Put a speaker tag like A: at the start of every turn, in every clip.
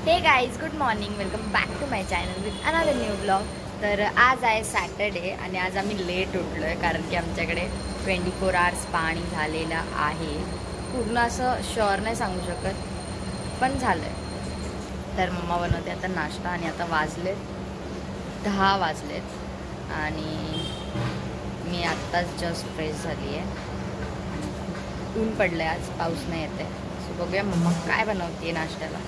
A: हे guys, good morning. Welcome back to my channel with another new blog. तर आज आहे सॅटर्डे आणि आज आम्ही लेट उठलो आहे कारण की आमच्याकडे 24 आवर्स पाणी झालेलं आहे. पूर्ण असं शुअर नाही सांगू शकत, पण झालं आहे. तर मम्मा बनवते आता नाश्ता आणि आता वाजलेत 10 वाजलेत आणि मी आत्ताच जस्ट फ्रेश झाली आहे. ऊन पडलं आहे, आज पाऊस नाही येते. सो बघूया मम्मा काय बनवते नाश्त्याला.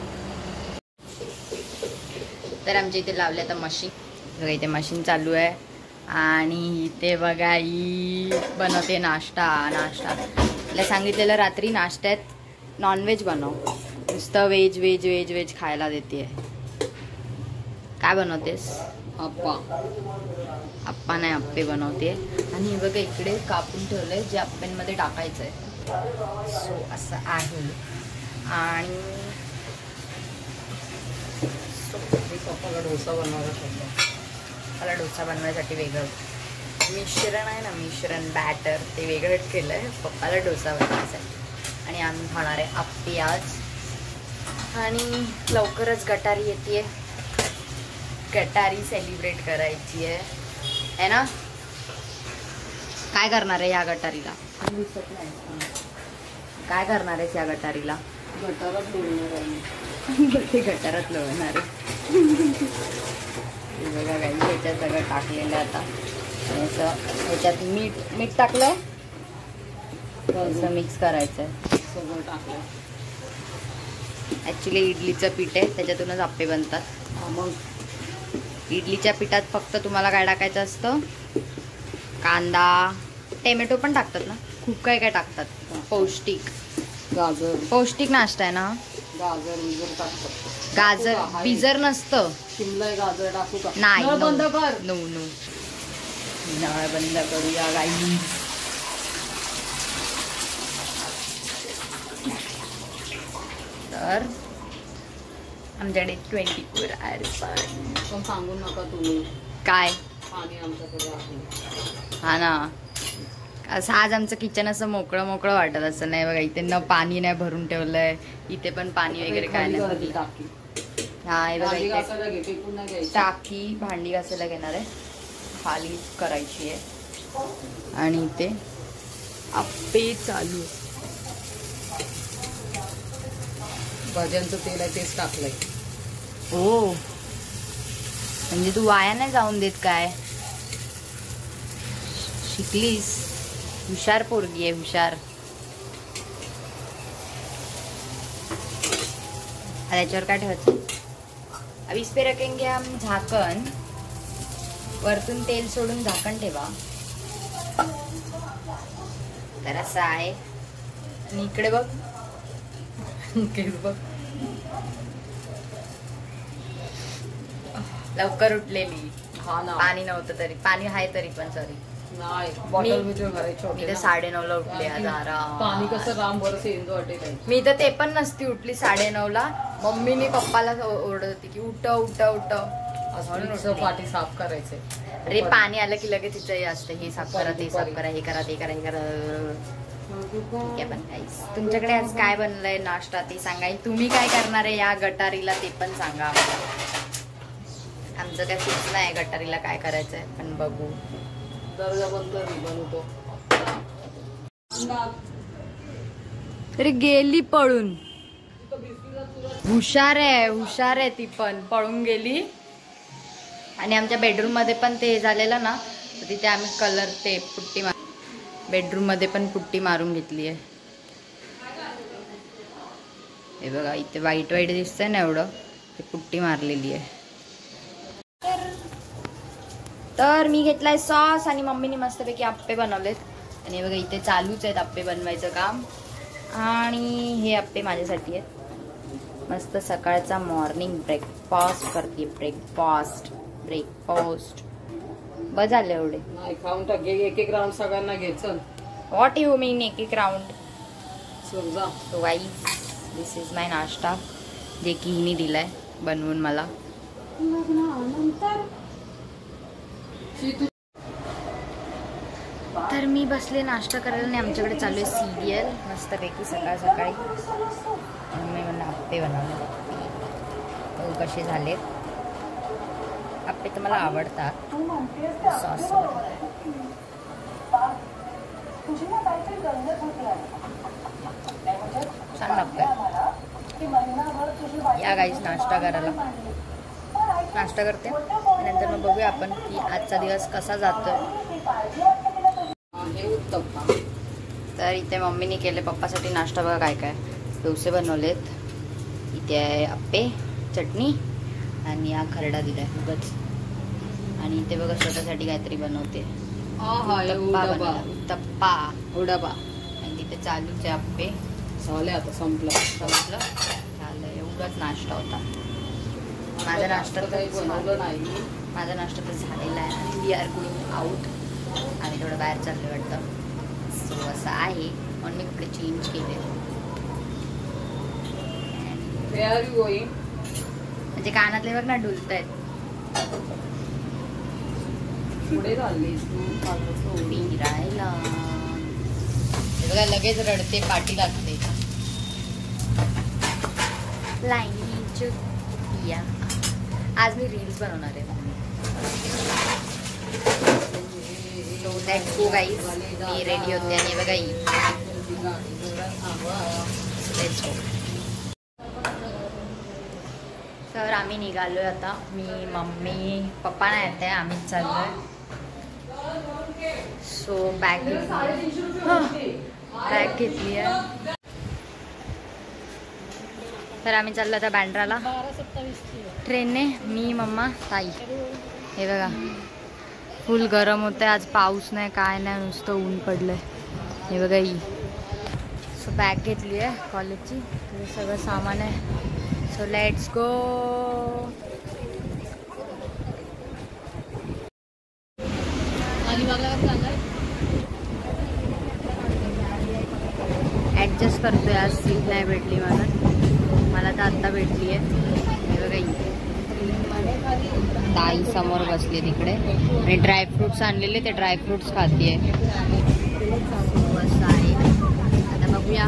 A: तर आमच्या इथे लावले आता मशीन. बघा इथे मशीन चालू आहे आणि इथे बघा ही बनवते नाश्ता. तिला सांगितलेलं रात्री नाश्त्यात नॉनव्हेज बनव, नुसतं व्हेज व्हेज व्हेज व्हेज खायला देते. काय बनवतेस? अप्पा नाही, अप्पे बनवते. आणि हे बघा इकडे कापून ठेवलंय जे अप्प्यांमध्ये टाकायचं आहे. सो असं आहे. आणि
B: पप्पाला डोसा बनवायचा.
A: मला डोसा बनवायसाठी वेगळं मिश्रण आहे ना, मिश्रण बॅटर ते वेगळं केलं आहे पप्पाला डोसा बनवायसाठी. आणि आम्ही खाणार आहे आप्पे आज. आणि लवकरच गटारी येते, गटारी सेलिब्रेट करायची आहे ना. काय करणार आहे या गटारीला? काय करणार आहेस या गटारीला?
B: गटारात लोळणार आहे.
A: ते गटारात लोळणार आहे. बघा काही ह्याच्यात सगळं टाकलेलं आता. असं ह्याच्यात मीठ टाकलंय, असं मिक्स करायचं आहे.
B: सगळं टाकलं.
A: ॲक्च्युली इडलीचं पीठ आहे, त्याच्यातूनच आप्पे बनतात.
B: मग
A: इडलीच्या पिठात फक्त तुम्हाला काय टाकायचं असतं, कांदा, टोमॅटो पण टाकतात ना, खूप काय काय टाकतात. पौष्टिक,
B: गाजर,
A: पौष्टिक नाश्ता आहे ना.
B: गाजर बिजर टाकतात.
A: गाजर बिजर नसतं.
B: शिमला गाजर टाकू का?
A: नाही,
B: नळ बंद कर.
A: नो नळ बंद करूया गाई. तर आमच्याकडे 24 आवर्स
B: पण सांगू नका तुम्ही
A: काय
B: पाणी आमच्याकडे आहे. हा
A: ना. असं आज आमचं किचन असं मोकळं मोकळं वाटत असं नाही. बघा इथे न पाणी नाही भरून ठेवलंय, इथे पण पाणी वगैरे काय नाही. हा हे बघा इथे टाकी भांडी घासायला घेणार आहे, खाली करायची आहे. आणि इथे आप्पे चालू.
B: भाज्यांचं तेल आहे तेच टाकलंय.
A: हो, म्हणजे तू वाया नाही जाऊन देत काय? शिकलीस, हुशार पोरगी आहे, हुशार. त्याच्यावर काय ठेवायचं? अब इस पे रखेंगे हम झाकण. वरतून तेल सोडून झाकण ठेवा. तर असं आहे. आणि इकडे बघ, केस बघ, लवकर उठलेली.
B: हा ना,
A: पाणी नव्हतं तरी, पाणी आहे तरी पण सॉरी
B: नाही. बॉटल बिटल भरायची
A: मी तर 9:30ला उठले आज.
B: पाणी कसं राम बरस येईल वाटे.
A: मी तर ते पण नसती उठली 9:30ला. मम्मीने पप्पाला ओरडत होती की उठ उठ उठ
B: असं पाठी साफ करायचंय.
A: अरे पाणी आलं की लगेच तिचं हे असतं, हे साफ करा, ते साफ करा, हे करा, ते करा, हे करा. ठीक आहे. पण काहीच तुमच्याकडे आज काय बनलंय नाश्ता ते सांगा. तुम्ही काय करणार आहे या गटारीला ते पण सांगा आम्हाला. आमचं काय फिक्स नाही गटारीला काय करायचंय, पण बघू.
B: दर्जा बंद बनवतो.
A: तरी गेली पळून. हुशार आहे ती पण, पळून गेली. आणि आमच्या बेडरूम मध्ये पण ते झालेलं ना, तर तिथे आम्ही कलर ते पुट्टी बेडरूम मध्ये पण पुट्टी मारून घेतली आहे. हे बघा इथे वाईट वाईट दिसतंय ना एवढं, ते पुट्टी मारलेली आहे. तर मी घेतलाय सॉस आणि मम्मीने मस्तपैकी आप्पे बनवलेत. आणि बघा इथे चालूच आहेत आप्पे बनवायचं काम. आणि हे आप्पे माझ्यासाठी आहेत. मस्त सकाळचा मॉर्निंग ब्रेकफास्ट करते. ब्रेकफास्ट बस झालं एवढे.
B: नाही खाऊन टाक, एक एक राऊंड सगळ्यांना घे. चल.
A: व्हॉट यू मीन एक राऊंड?
B: समजा.
A: सो गाईज, दिस इज माय नाश्ता जे की हिने दिलाय बनवून मला. तर मी बसले नाश्ता करायला आणि आमच्याकडे चालू आहे सिरियल मस्तपैकी सकाळ सकाळी. मी म्हणलं आप्पे बनवले. कसे झाले. आप्पे तर मला आवडतात सॉस. छान लागतंय. या गाईस नाश्ता करायला. नाश्ता करते नंतर मग बघूया आपण की आजचा दिवस कसा जातोय. तर इथे मम्मीने केले पप्पासाठी नाश्ता. बघा काय काय डोसे बनवलेत. इथे आहे आप्पे, चटणी आणि हा खरडा दिलाय उगाच. आणि इथे बघा स्वतःसाठी काहीतरी बनवते. उत्तप्पा उडबा. आणि तिथे चालूचे आप्पे
B: झाले. आता संपलं
A: झालं. एवढाच नाश्ता होता. माझा नाश्ता तर
B: बनवलं नाही.
A: माझा नाश्ता तर झालेला आहे. आणि वी आर गोइंग आउट. आम्ही थोडं बाहेर चाललो वाटतं. सो असं आहे म्हणून मी कपडे चेंज केले. म्हणजे कानातले बघ ना डुलत आहेत.
B: पुढे चाललीस
A: फिरायला. बघा लगेच रडते, पाठी लागते. लाईनी आज मी रील्स बनवणार आहे. Let's go guys. Me ready होते आणि बघा लेट्स गो. तर आम्ही निघालोय आता. मी मम्मी पप्पा नाही येते, आम्हीच चाललोय. सो बॅग घेतली आहे. तर आम्ही चाललो आता बँड्राला ट्रेनने. मी मम्मा ताई. हे बघा फुल गरम होतंय. आज पाऊस नाही काय नाही, नुसतं ऊन पडलंय. हे बघा सो बॅग घेतली आहे कॉलेजची. हे सगळं सामान आहे. So let's go. ॲडजस्ट करतोय. आज सीट नाही भेटली मला तर आत्ता भेटली आहे. हे बघा ताई समोर बसली तिकडे आणि ड्रायफ्रुट्स आणलेले ते ड्रायफ्रुट्स खातीये. असं आहे. आता बघूया.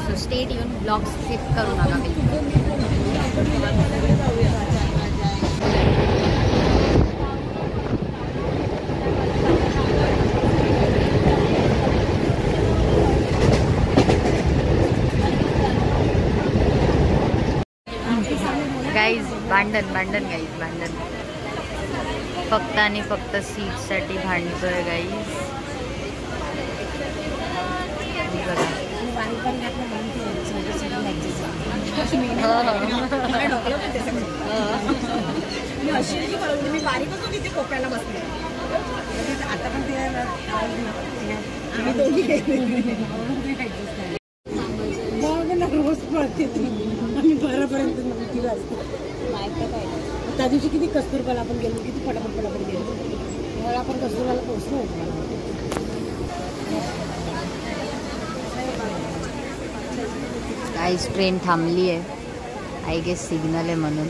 A: So stay tune. Blog skip करू नका बिलकुल. गाईज भांडण गाईज भांडण. फक्त आणि फक्त सीटसाठी भांडतोय गाईज.
C: त्या दिवशी किती कस्तुरबाला आपण गेलो, किती फटाफट गेलो. मला आपण कस्तुरबाला पोहोचलो होतो.
A: गाईज ट्रेन थांबली आहे. आय गेस सिग्नल आहे म्हणून.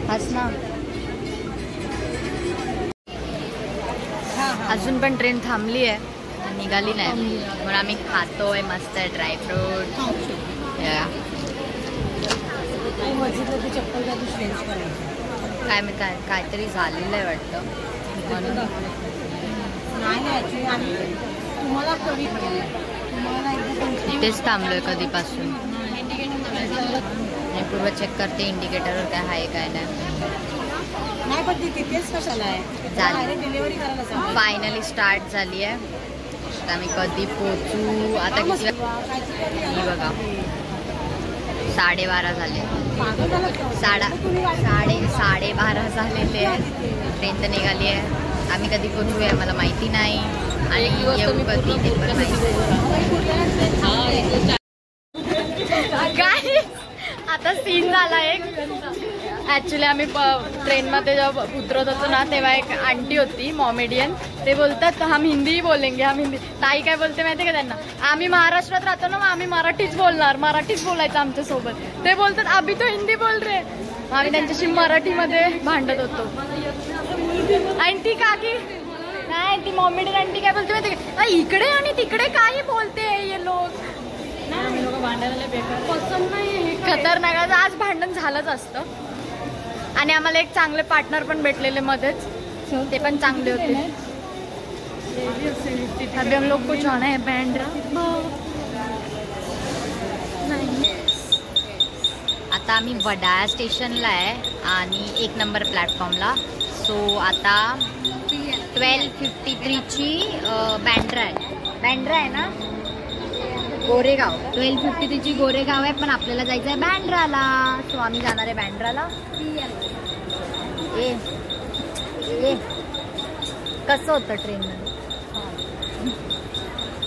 A: हाच ना. अजून पण ट्रेन थांबली आहे, निघाली नाही. म्हणून आम्ही खातोय मस्त ड्रायफ्रूट. काय मी काहीतरी झालेलं आहे वाटतं म्हणून. इथेच थांबलोय कधीपासून. पूर्व चेक करते इंडिकेटरवर काय आहे काय नाही. फायनली स्टार्ट झाली आहे. आता आम्ही कधी पोचू. आता किती बघा 12:30 झाले. 12:30 झालेले आहेत. ट्रेन तर निघाली आहे. आम्ही कधी पोचू आहे मला माहिती नाही. आणि येऊ कधी ते पण माहिती. काय आता सीन झाला एक. ॲक्च्युली आम्ही ट्रेनमध्ये जेव्हा उतरत होतो ना तेव्हा एक आंटी होती मॉमेडियन. ते बोलतात हम हिंदी बोलेंगे, हम हिंदी. ताई काय बोलते माहिती का त्यांना, आम्ही महाराष्ट्रात राहतो ना मग आम्ही मराठीच बोलणार, मराठीच बोलायचं आमच्यासोबत. ते बोलतात अभि तो हिंदी बोल रे. आम्ही त्यांच्याशी मराठीमध्ये भांडत होतो. आणि ती काकी नाही ती मॉमेडियन आंटी काय बोलते माहिती का, इकडे आणि तिकडे काही बोलते ये लोक.
C: भांडायला बेकार पसंत नाही.
A: खतरनाक आहे. आज भांडण झालंच असतं. आणि आम्हाला एक चांगले पार्टनर पण भेटलेले मध्येच, ते पण चांगले होते. अभी हम लोग को जाना है बँड्रा. आता आम्ही वडाळा स्टेशनला आहे आणि 1 नंबर प्लॅटफॉर्मला. सो आता 12:53ची बँड्रा आहे ना, गोरेगाव. 12:53ची गोरेगाव आहे, पण आपल्याला जायचं आहे बँड्राला. सो आम्ही जाणार आहे बँड्राला. ए कसं होतं ट्रेनमध्ये?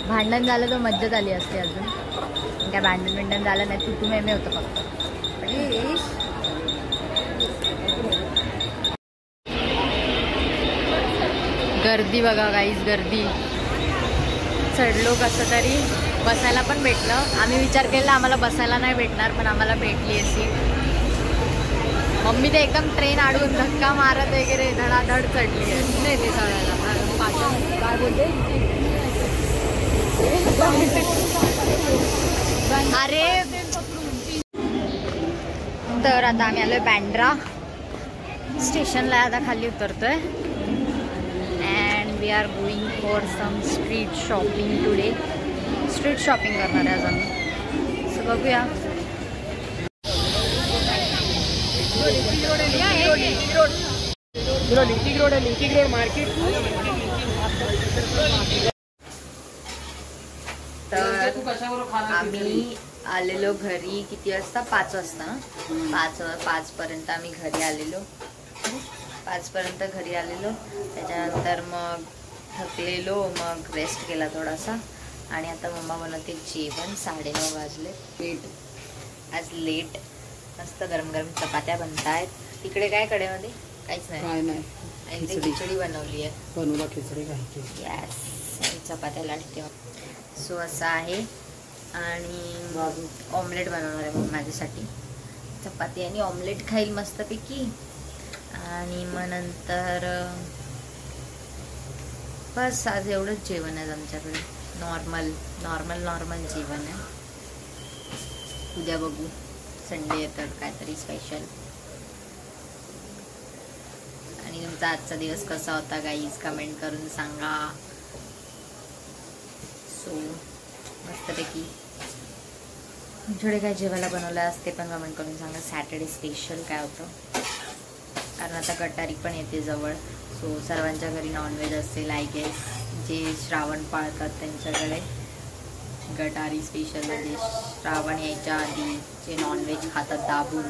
A: भांडण झालं तर मज्जा झाली असते अजून. काय भांडण झालं नाही, तू मेमे होतं फक्त. गर्दी बघा गाईज, गर्दी. चढलो कसं तरी, बसायला पण भेटलं. आम्ही विचार केला आम्हाला बसायला नाही भेटणार, पण आम्हाला भेटली अशी. मम्मी ते एकदम ट्रेन अडवून धक्का मारत वगैरे धडाधड चढली आहे. नाही ते चढायला काय बोलते. अरे तर आता आम्ही आलोय बँड्रा स्टेशनला. आता खाली उतरतोय and we are going for some street shopping today. Street shopping करणार आहे आज आम्ही. सो बघूया. तर आम्ही आलेलो घरी किती वाजता? 5 वाजता ना. 5 पर्यंत आम्ही घरी आलेलो. 5 पर्यंत घरी आलेलो. त्याच्यानंतर मग थकलेलो, मग रेस्ट केला थोडासा. आणि आता मम्मा बनवते जेवण. 9:30 वाजले. आज लेट. मस्त गरम गरम चपात्या बनतायत. तिकडे काय कडेमध्ये? काहीच नाही.
B: काय नाही.
A: आणि ते खिचडी बनवली आहे.
B: बनवला खिचडी खायची.
A: यस. आणि चपात्या लाटते. सो असं आहे. आणि ऑमलेट बनवणार आहे मग माझ्यासाठी. चपाती आणि ऑमलेट खाईल मस्तपैकी. आणि मग नंतर बस आज एवढंच जेवण आहे आमच्याकडे. नॉर्मल जेवण आहे. उद्या बघू, संडे येतात काहीतरी स्पेशल. आणि तुमचा आजचा दिवस कसा होता गाईज कमेंट करून सांगा. सो मस्तपैकी थोडे काय जेवायला बनवलं असते पण कमेंट करून सांगा. सॅटर्डे स्पेशल काय होतं, कारण आता गटारी पण येते जवळ. सो सर्वांच्या घरी नॉनव्हेज असेल आय गेस. जे श्रावण पाळतात त्यांच्याकडे गटारी स्पेशल, म्हणजे श्रावण यायच्या आधी जे नॉनव्हेज खातात दाबून.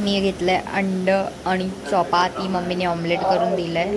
A: मी घेतलंय अंड आणि चपाती. मम्मीने ऑमलेट करून दिलंय.